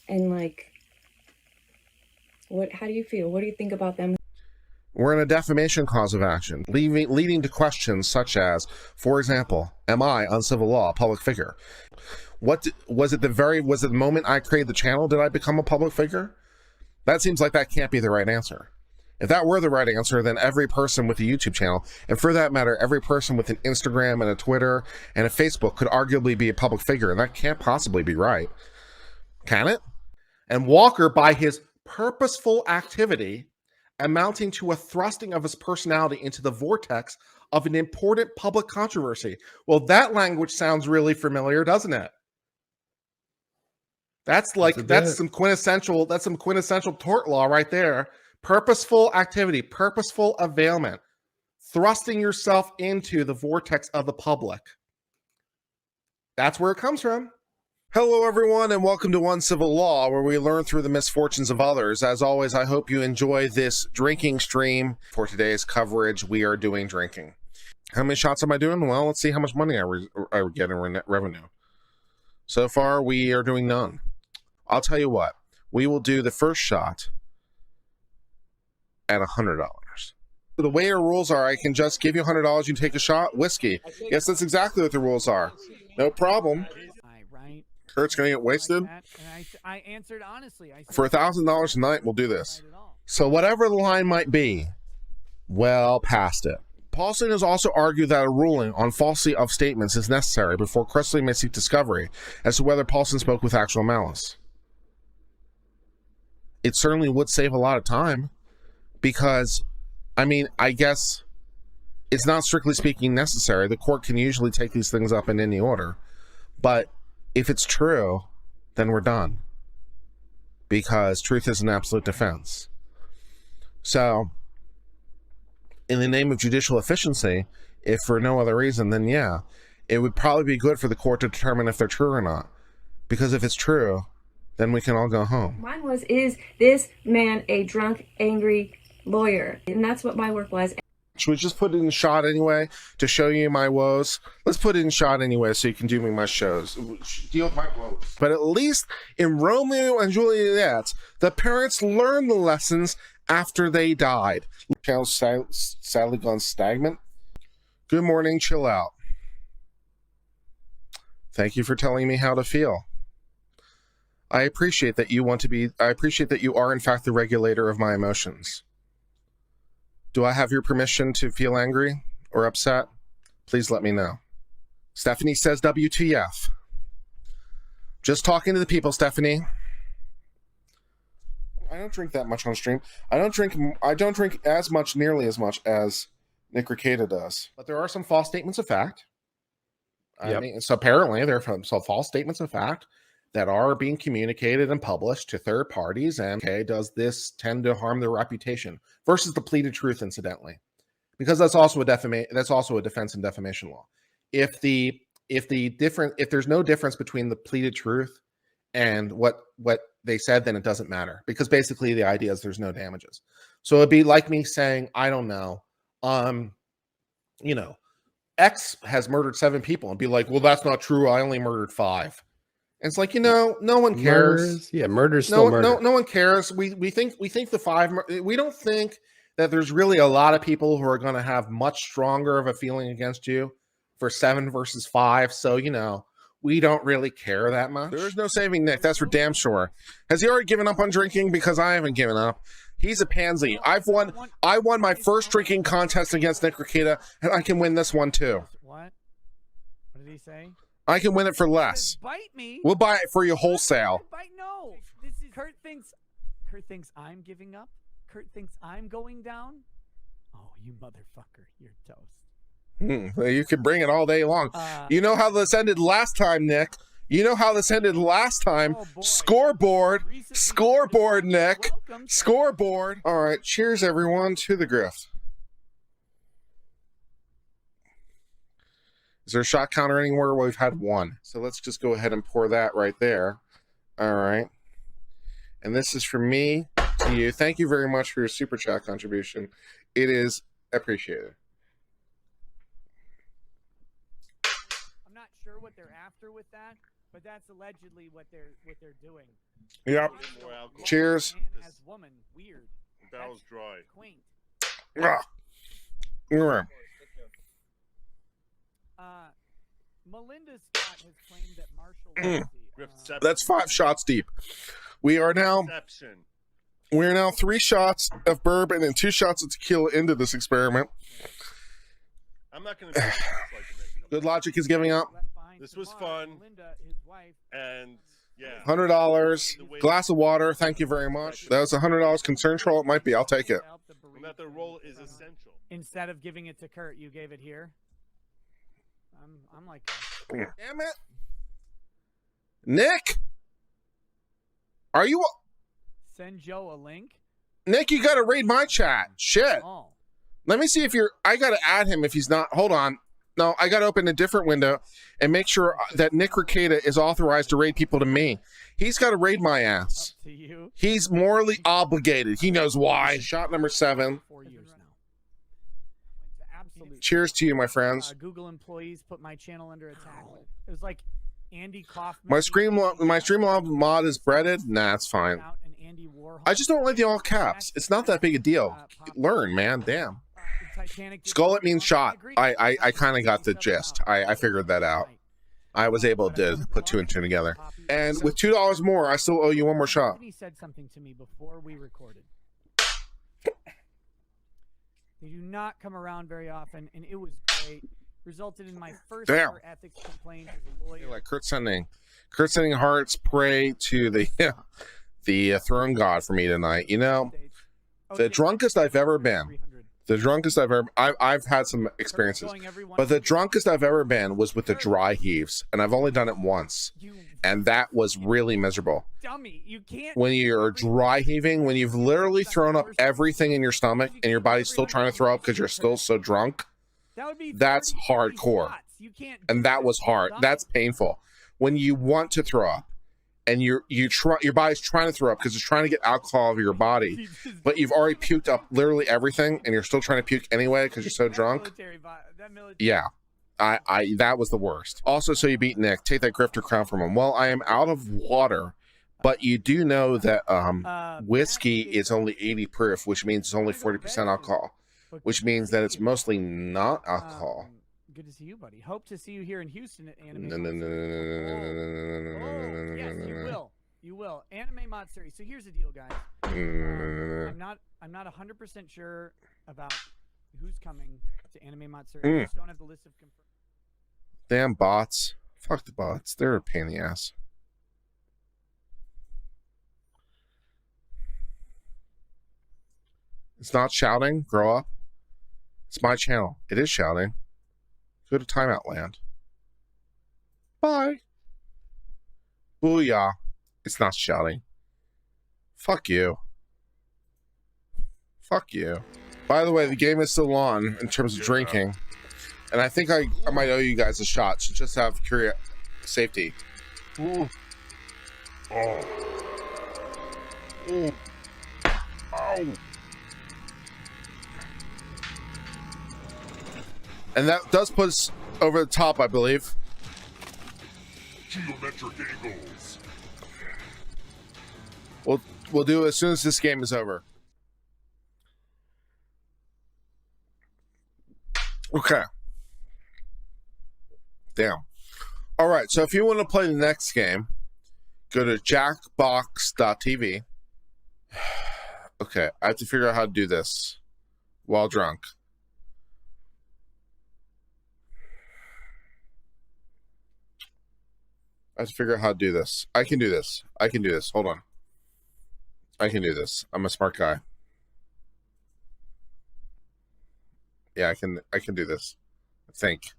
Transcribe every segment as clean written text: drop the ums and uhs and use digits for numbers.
And like, how do you feel? What do you think about them? We're in a defamation cause of action, leading to questions such as, for example, am I, Uncivil Law, a public figure? Was it the moment I created the channel did I become a public figure? That seems like that can't be the right answer. If that were the right answer, then every person with a YouTube channel, and for that matter, every person with an Instagram and a Twitter and a Facebook could arguably be a public figure, and that can't possibly be right. Can it? And Walker, by his purposeful activity, amounting to a thrusting of his personality into the vortex of an important public controversy. Well, that language sounds really familiar, doesn't it? That's some quintessential tort law right there. Purposeful activity, purposeful availment, thrusting yourself into the vortex of the public. That's where it comes from. Hello, everyone, and welcome to Uncivil Law, where we learn through the misfortunes of others. As always, I hope you enjoy this drinking stream. For today's coverage, we are doing drinking. How many shots am I doing? Well, let's see how much money I get in net revenue. So far, we are doing none. I'll tell you what, we will do the first shot at $100. The way our rules are, I can just give you $100, you take a shot, whiskey. Yes, that's exactly what the rules are. No problem. Kurt's gonna get wasted. I answered honestly. For $1,000 a night, we'll do this. So whatever the line might be, well past it. Paulson has also argued that a ruling on falsity of statements is necessary before Cressley may seek discovery as to whether Paulson spoke with actual malice. It certainly would save a lot of time because, I mean, I guess it's not strictly speaking necessary. The court can usually take these things up in any order, but if it's true, then we're done because truth is an absolute defense. So, in the name of judicial efficiency, if for no other reason, then yeah, it would probably be good for the court to determine if they're true or not. Because if it's true, then we can all go home. Mine was, is this man a drunk, angry lawyer? And that's what my work was. Should we just put it in shot anyway to show you my woes? Let's put it in shot anyway so you can do me my shows. Deal with my woes. But at least in Romeo and Juliet, the parents learned the lessons after they died. Channel sadly gone stagnant. Good morning, chill out. Thank you for telling me how to feel. I appreciate that you are in fact the regulator of my emotions. Do I have your permission to feel angry or upset? Please let me know. Stephanie says WTF. Just talking to the people, Stephanie. I don't drink that much on stream. I don't drink nearly as much as Nick Ricada does. But there are some false statements of fact. I mean, so apparently there are some false statements of fact that are being communicated and published to third parties. And okay, does this tend to harm their reputation versus the pleaded truth, incidentally? Because that's also a defense in defamation law. If there's no difference between the pleaded truth and what they said, then it doesn't matter, because basically the idea is there's no damages. So it'd be like me saying, I don't know, X has murdered 7 people, and be like, well, that's not true. I only murdered 5. And it's like, no one cares. Murder's still murder. No one cares. We think the 5. We don't think that there's really a lot of people who are going to have much stronger of a feeling against you for 7 versus 5. So we don't really care that much. There is no saving Nick. That's for damn sure. Has he already given up on drinking? Because I haven't given up. He's a pansy. I won my first drinking contest against Nick Ricada, and I can win this one too. What did he say? I can win it for less. Bite me. We'll buy it for you wholesale. No. Kurt thinks I'm giving up. Kurt thinks I'm going down. Oh, you motherfucker. You're toast. Well, you can bring it all day long. You know how this ended last time, Nick. Oh, scoreboard, Nick. Scoreboard. All right. Cheers, everyone, to the grift. Is there a shot counter anywhere? Well, we've had 1. So let's just go ahead and pour that right there. All right. And this is from me to you. Thank you very much for your super chat contribution. It is appreciated. I'm not sure what they're after with that, But that's allegedly what they're doing. Yep. Cheers. Man as woman, weird. That was dry. Quaint. Melinda Scott has claimed that Marshall That's 5 shots deep. We are now 3 shots of bourbon and 2 shots of tequila into this experiment. I'm not going to. Good Logic is giving up. This was fun. And yeah, $100. Glass of water. Thank you very much. That was $100. Concern troll. It might be. I'll take it. And that the role is essential. Instead of giving it to Kurt, you gave it here. I'm like, damn it, Nick. Are you? Send Joe a link. Nick, you gotta read my chat. Shit. Oh. Let me see if you're. I gotta add him if he's not. Hold on. No, I gotta open a different window and make sure that Nick Ricada is authorized to raid people to me. He's got to raid my ass. Up to you. He's morally obligated. He knows why. Shot number 7. 4 years now. Absolutely. Cheers to you, my friends. Google employees put my channel under attack. It was like Andy Kaufman. My Streamlabs mod is breaded. Nah, it's fine. I just don't like the all caps. It's not that big a deal. Learn, man. Damn. Skull, it means shot. I kind of got the gist. I figured that out. I was able to put 2 and 2 together. And with $2 more, I still owe you 1 more shot. He said something to me before we recorded. They do not come around very often, and it was great. Resulted in my first ever ethics complaint as a lawyer. Like Kurt sending hearts, pray to the throne god for me tonight. You know, the drunkest I've ever been. I've had some experiences, but the drunkest I've ever been was with the dry heaves, and I've only done it once, and that was really miserable. Dummy, you can't. When you're dry heaving, when you've literally thrown up everything in your stomach and your body's still trying to throw up because you're still so drunk, that's hardcore, and that was hard. That's painful. When you want to throw up, and your body's trying to throw up because it's trying to get alcohol out of your body, but you've already puked up literally everything, and you're still trying to puke anyway because you're so drunk. Yeah, that was the worst. Also, so you beat Nick. Take that grifter crown from him. Well, I am out of water, but you do know that whiskey is only 80 proof, which means it's only 40% alcohol, which means that it's mostly not alcohol. Good to see you, buddy. Hope to see you here in Houston at Anime. Yes, you will. You will. Anime Matsuri. So here's the deal, guys. I'm not 100% sure about who's coming to Anime Matsuri. I just don't have the list of confirmed. Damn bots. Fuck the bots. They're a pain in the ass. It's not shouting. Grow up. It's my channel. It is shouting. Go to timeout land. Bye. Booyah. It's not shouting. Fuck you. Fuck you. By the way, the game is still on in terms of drinking. And I think I might owe you guys a shot. So just have safety. Ooh. Oh. Ooh. Ow. And that does put us over the top, I believe. Geometric angles. We'll do it as soon as this game is over. Okay. Damn. All right. So if you want to play the next game, go to jackbox.tv. Okay. I have to figure out how to do this while drunk. I have to figure out how to do this. I can do this. I can do this. Hold on. I can do this. I'm a smart guy. Yeah, I can do this. I think.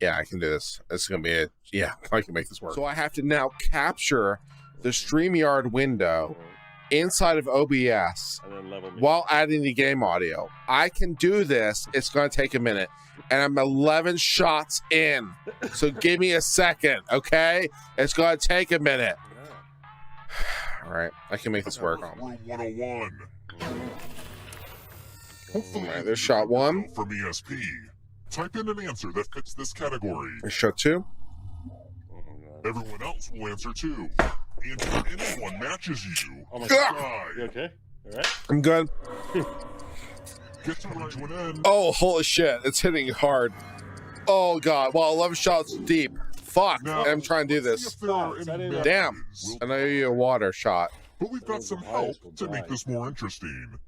Yeah, I can do this. This is going to be it. Yeah, I can make this work. So I have to now capture the StreamYard window inside of OBS while adding the game audio. I can do this. It's going to take a minute. And I'm 11 shots in. So give me a second, okay? It's going to take a minute. All right, I can make this work. Room 101. All right, there's shot 1. From ESP. Type in an answer that fits this category. Show 2. Everyone else will answer 2. And if anyone matches you, Oh my die. You okay? All right. I'm good. Get to run to an end. Oh, holy shit. It's hitting hard. Oh, God. Well, 11 shots deep. Fuck. Now, I'm trying to do let's this. see if there are any matches. Damn. And I owe you a water shot. But we've got some help to make this more interesting.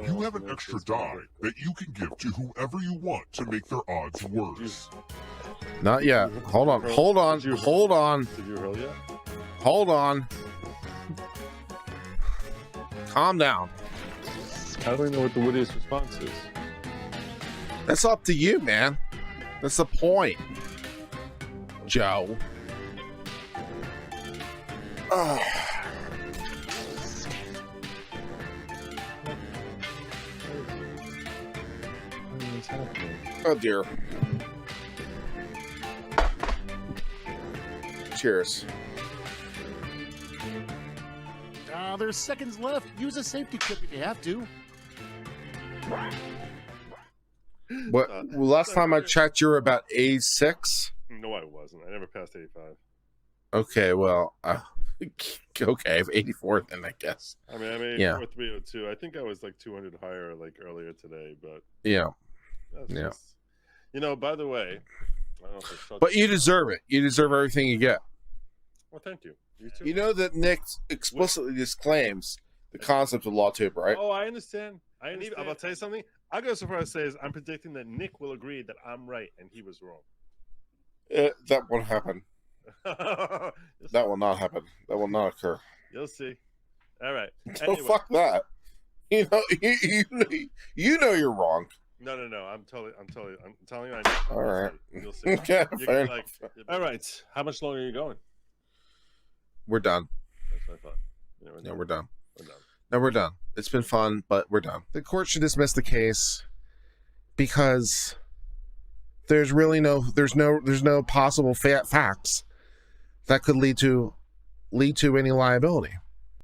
You have an extra die that you can give to whoever you want to make their odds worse. Not yet. Hold on. Hold on. Hold on. Did you hurl yet? Hold on. Calm down. How do we know what the wittiest response is? That's up to you, man. That's the point, Joe. Ugh. Oh dear. Cheers. There's seconds left. Use a safety clip if you have to. What? Last time I checked, you were about 86. No, I wasn't. I never passed 85. Okay, well, okay, 84 then, I guess. I mean, I made Yeah. 4302. I think I was like 200 higher like earlier today, but Yeah, that's Yeah. just, you know, by the way, I don't know if I showed but you deserve it. You deserve everything you get. Well, thank you. You too. You know that Nick explicitly disclaims the concept of law tube, right? Oh, I understand. I'm going to tell you something. I'll go so far as to say is I'm predicting that Nick will agree that I'm right and he was wrong. That won't happen. That will not happen. That will not occur. You'll see. All right. Oh, Anyway. fuck that. You know, you know you're wrong. No. I'm telling you. I know. All right. You'll see. Okay, You're fair gonna enough. all right. How much longer are you going? We're done. That's what I thought. Yeah, No, we're done. We're done. No, we're done. It's been fun, but we're done. The court should dismiss the case because there's no possible facts that could lead to any liability.